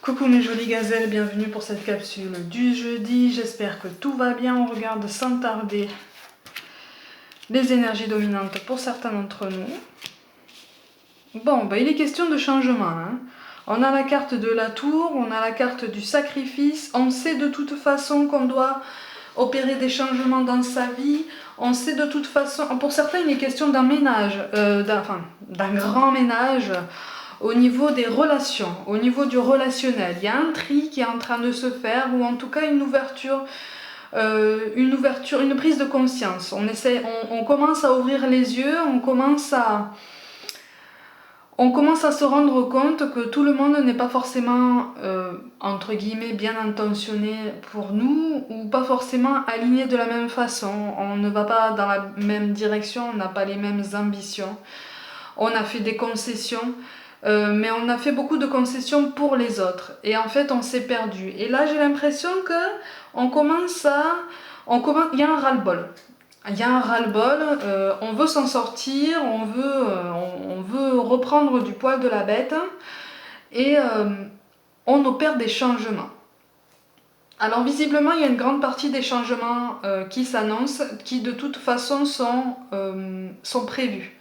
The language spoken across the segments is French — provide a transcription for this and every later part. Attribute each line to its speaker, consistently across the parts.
Speaker 1: Coucou mes jolies gazelles, bienvenue pour cette capsule du jeudi. J'espère que tout va bien. On regarde sans tarder les énergies dominantes pour certains d'entre nous. Bon, il est question de changement. On a la carte de la tour, on a la carte du sacrifice. On sait de toute façon qu'on doit opérer des changements dans sa vie. On sait de toute façon, pour certains il est question d'un ménage, d'un grand ménage. Au niveau des relations, au niveau du relationnel, il y a un tri qui est en train de se faire, ou en tout cas une ouverture, une prise de conscience. On commence à ouvrir les yeux, on commence à se rendre compte que tout le monde n'est pas forcément, entre guillemets, bien intentionné pour nous, ou pas forcément aligné de la même façon. On ne va pas dans la même direction, on n'a pas les mêmes ambitions. On a fait des concessions. Mais on a fait beaucoup de concessions pour les autres et en fait on s'est perdu. Et là j'ai l'impression que il y a un ras-le-bol. Il y a un ras-le-bol, on veut s'en sortir, on veut reprendre du poil de la bête et on opère des changements. Alors visiblement il y a une grande partie des changements qui s'annoncent, qui de toute façon sont prévus.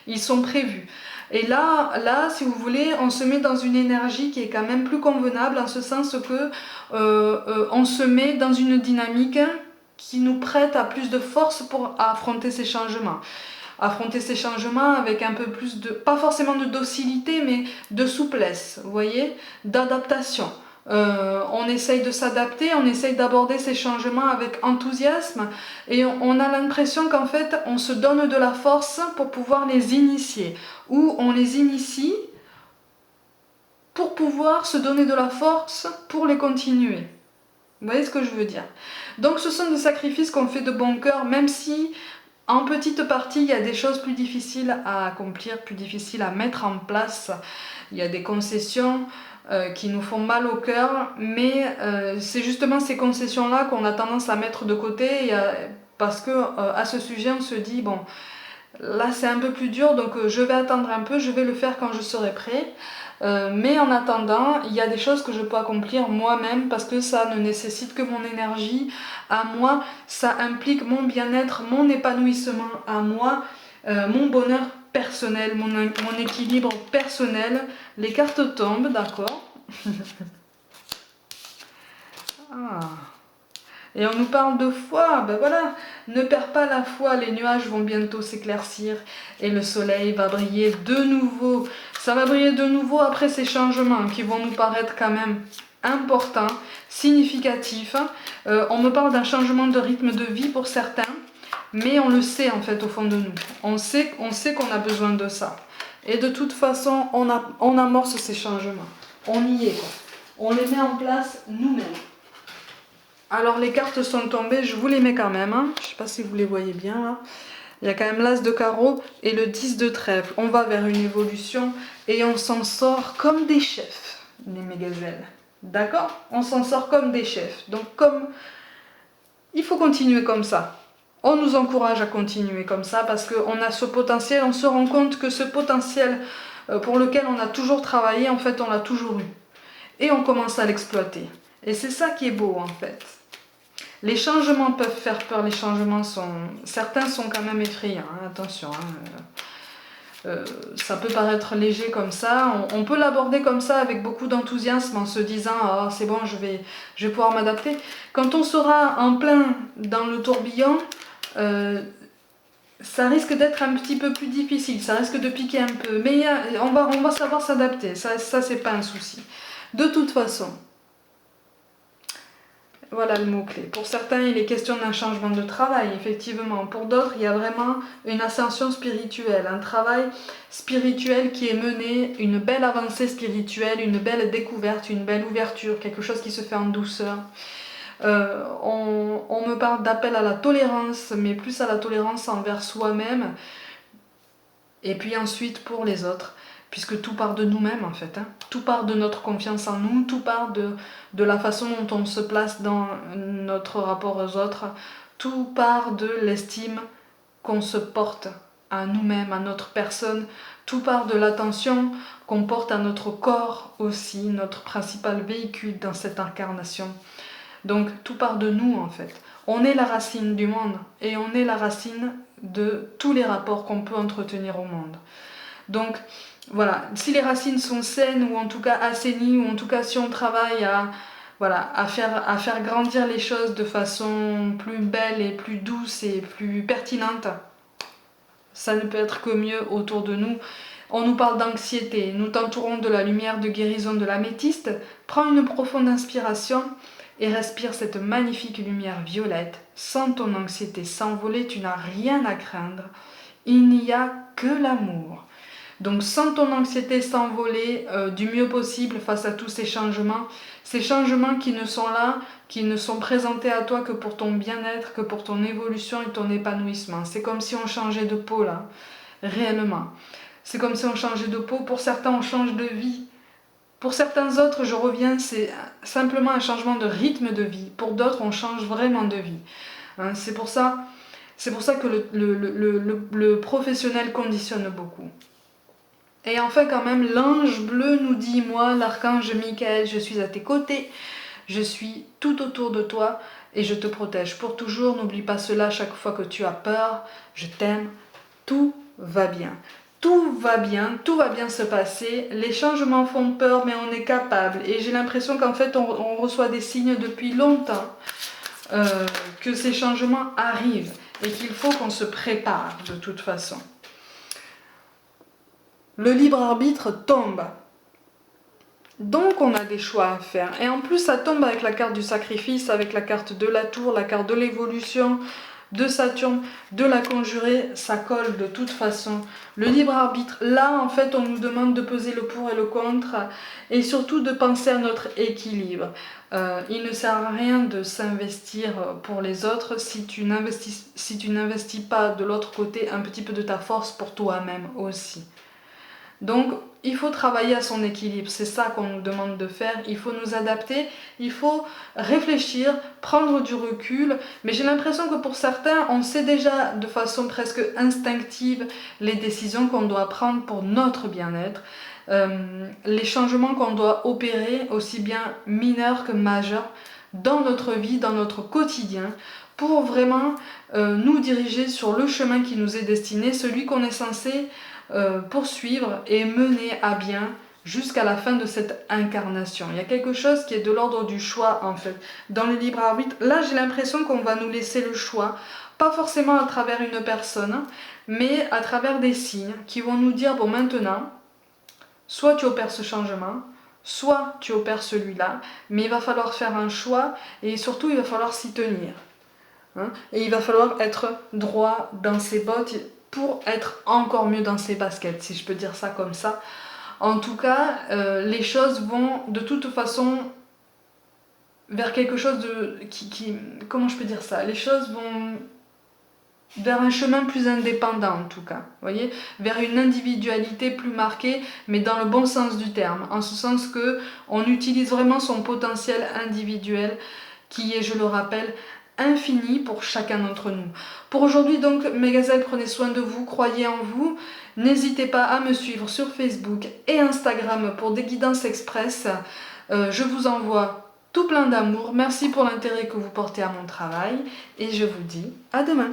Speaker 1: Ils sont prévus. Et là, si vous voulez, on se met dans une énergie qui est quand même plus convenable, en ce sens que on se met dans une dynamique qui nous prête à plus de force pour affronter ces changements. Affronter ces changements avec un peu plus de, pas forcément de docilité, mais de souplesse, vous voyez, d'adaptation. On essaye de s'adapter, on essaye d'aborder ces changements avec enthousiasme et on a l'impression qu'en fait on se donne de la force pour pouvoir les initier, ou on les initie pour pouvoir se donner de la force pour les continuer. Vous voyez ce que je veux dire? Donc ce sont des sacrifices qu'on fait de bon cœur, même si en petite partie il y a des choses plus difficiles à accomplir, plus difficiles à mettre en place. Il y a des concessions qui nous font mal au cœur, mais c'est justement ces concessions-là qu'on a tendance à mettre de côté, parce que à ce sujet on se dit, bon, là c'est un peu plus dur, donc je vais attendre un peu, je vais le faire quand je serai prêt. Mais en attendant, il y a des choses que je peux accomplir moi-même, parce que ça ne nécessite que mon énergie à moi, ça implique mon bien-être, mon épanouissement à moi, mon bonheur personnel, mon équilibre personnel. Les cartes tombent, d'accord. Ah. Et on nous parle de foi, ben voilà, ne perds pas la foi, les nuages vont bientôt s'éclaircir et le soleil va briller de nouveau. Ça va briller de nouveau après ces changements qui vont nous paraître quand même importants, significatifs. On me parle d'un changement de rythme de vie pour certains, mais on le sait en fait au fond de nous. On sait qu'on a besoin de ça. Et de toute façon, on amorce ces changements. On y est, quoi. On les met en place nous-mêmes. Alors les cartes sont tombées, je vous les mets quand même. Je ne sais pas si vous les voyez bien là. Il y a quand même l'As de carreau et le 10 de trèfle. On va vers une évolution et on s'en sort comme des chefs, les gazelles. D'accord? On s'en sort comme des chefs. Donc il faut continuer comme ça. On nous encourage à continuer comme ça parce qu'on a ce potentiel, on se rend compte que ce potentiel pour lequel on a toujours travaillé, en fait on l'a toujours eu. Et on commence à l'exploiter. Et c'est ça qui est beau en fait. Les changements peuvent faire peur, certains sont quand même effrayants, attention. Ça peut paraître léger comme ça, on peut l'aborder comme ça avec beaucoup d'enthousiasme en se disant oh, c'est bon, je vais pouvoir m'adapter. Quand on sera en plein dans le tourbillon, ça risque d'être un petit peu plus difficile, ça risque de piquer un peu, mais on va savoir s'adapter, ça c'est pas un souci. De toute façon, voilà le mot-clé. Pour certains, il est question d'un changement de travail, effectivement. Pour d'autres, il y a vraiment une ascension spirituelle, un travail spirituel qui est mené, une belle avancée spirituelle, une belle découverte, une belle ouverture, quelque chose qui se fait en douceur. On me parle d'appel à la tolérance, mais plus à la tolérance envers soi-même, et puis ensuite pour les autres. Puisque tout part de nous-mêmes en fait, tout part de notre confiance en nous, tout part de la façon dont on se place dans notre rapport aux autres, tout part de l'estime qu'on se porte à nous-mêmes, à notre personne, Tout part de l'attention qu'on porte à notre corps aussi, notre principal véhicule dans cette incarnation. Donc tout part de nous en fait. On est la racine du monde et on est la racine de tous les rapports qu'on peut entretenir au monde. Donc voilà, si les racines sont saines ou en tout cas assainies, ou en tout cas si on travaille à faire grandir les choses de façon plus belle et plus douce et plus pertinente, ça ne peut être que mieux autour de nous. On nous parle d'anxiété, nous t'entourons de la lumière de guérison de l'améthyste. Prends une profonde inspiration et respire cette magnifique lumière violette. Sens ton anxiété s'envoler, tu n'as rien à craindre. Il n'y a que l'amour. Donc sens ton anxiété s'envoler du mieux possible face à tous ces changements qui ne sont là, qui ne sont présentés à toi que pour ton bien-être, que pour ton évolution et ton épanouissement. C'est comme si on changeait de peau là, réellement. C'est comme si on changeait de peau. Pour certains, on change de vie. Pour certains autres, je reviens, c'est simplement un changement de rythme de vie. Pour d'autres, on change vraiment de vie. Hein, c'est pour ça que le professionnel conditionne beaucoup. Et enfin, quand même, l'ange bleu nous dit, moi, l'archange Michael, je suis à tes côtés, je suis tout autour de toi et je te protège pour toujours. N'oublie pas cela chaque fois que tu as peur. Je t'aime, tout va bien. Tout va bien se passer. Les changements font peur, mais on est capable. Et j'ai l'impression qu'en fait, on reçoit des signes depuis longtemps que ces changements arrivent et qu'il faut qu'on se prépare de toute façon. Le libre arbitre tombe. Donc on a des choix à faire. Et en plus ça tombe avec la carte du sacrifice, avec la carte de la tour, la carte de l'évolution, de Saturne, de la conjurée, ça colle de toute façon. Le libre arbitre, là en fait on nous demande de peser le pour et le contre et surtout de penser à notre équilibre. Il ne sert à rien de s'investir pour les autres si tu n'investis pas de l'autre côté un petit peu de ta force pour toi-même aussi. Donc, il faut travailler à son équilibre, c'est ça qu'on nous demande de faire, il faut nous adapter, il faut réfléchir, prendre du recul, mais j'ai l'impression que pour certains, on sait déjà de façon presque instinctive les décisions qu'on doit prendre pour notre bien-être, les changements qu'on doit opérer, aussi bien mineurs que majeurs, dans notre vie, dans notre quotidien, pour vraiment nous diriger sur le chemin qui nous est destiné, celui qu'on est censé poursuivre et mener à bien jusqu'à la fin de cette incarnation. Il y a quelque chose qui est de l'ordre du choix en fait. Dans le libre arbitre, là j'ai l'impression qu'on va nous laisser le choix, pas forcément à travers une personne, mais à travers des signes qui vont nous dire, bon maintenant, soit tu opères ce changement, soit tu opères celui-là, mais il va falloir faire un choix et surtout il va falloir s'y tenir. Hein, et il va falloir être droit dans ses bottes pour être encore mieux dans ses baskets, si je peux dire ça comme ça. En tout cas, les choses vont de toute façon vers quelque chose de... comment je peux dire ça? Les choses vont vers un chemin plus indépendant en tout cas, voyez, vers une individualité plus marquée, mais dans le bon sens du terme, en ce sens que on utilise vraiment son potentiel individuel, qui est, je le rappelle, infini pour chacun d'entre nous. Pour aujourd'hui donc, mes gazelles, prenez soin de vous, croyez en vous, n'hésitez pas à me suivre sur Facebook et Instagram pour des guidances express. Je vous envoie tout plein d'amour, merci pour l'intérêt que vous portez à mon travail et je vous dis à demain.